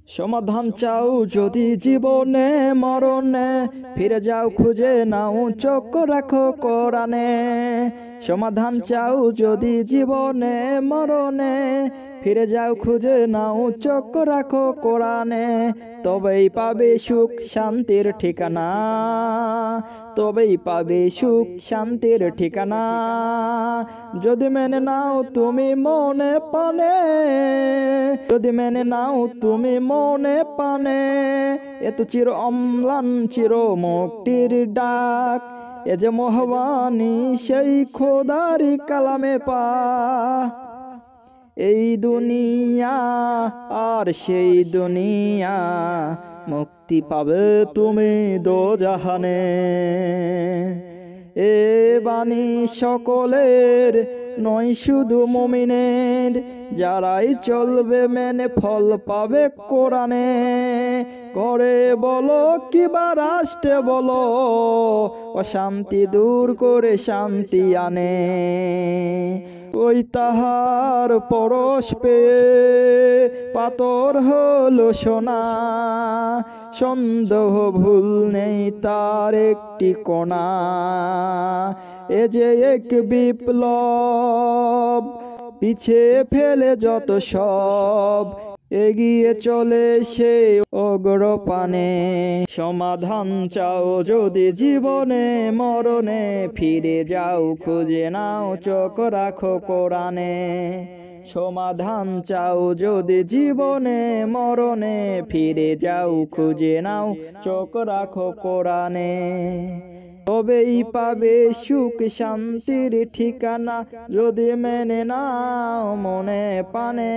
সমাধান চাও যদি জীবনে মরণে, ফিরে যাও খুঁজে নাও চোখ রাখো কোরআনে। সমাধান চাও যদি জীবনে মরণে, ফিরে যাও খুঁজে নাও চোখ রাখো কোরআনে। তবেই পাবে সুখ শান্তির ঠিকানা, তবেই পাবে সুখ শান্তির ঠিকানা। যদি মেনে নাও তুমি মনে পানে, যদি মেনে নাও তুমি মনে পানে, এত চির অম্লান চির মুক্তির ডাক। এ যে মহাবাণী সেই খোদারি কালামে পা। এই দুনিয়া আর সেই দুনিয়া, মুক্তি পাবে তুমি দোজাহানে। এ বাণী সকলের নয় শুধু মুমিনের, যারাই চলবে মেনে ফল পাবে কোরআনে। করে বলো কিবা রাষ্ট্রে বলো, অশান্তি দূর করে শান্তি আনে। ওই তাহার পরশ পেয়ে পাথর হলো সোনা, সন্দেহ ভুল নেই তার একটি কোণা। এ যে এক বিপ্লব, পিছে ফেলে যত সব, এগিয়ে চলে সে অগ্রপানে। সমাধান চাও যদি জীবনে মরণে, ফিরে যাও খুঁজে নাও চোখ রাখো কোরআনে। সমাধান চাও যদি জীবনে মরণে, ফিরে যাও খুঁজে নাও চোখ রাখো কোরআনে। তবেই পাবে সুখ শান্তির ঠিকানা, যদি মেনে নাও মনে পানে।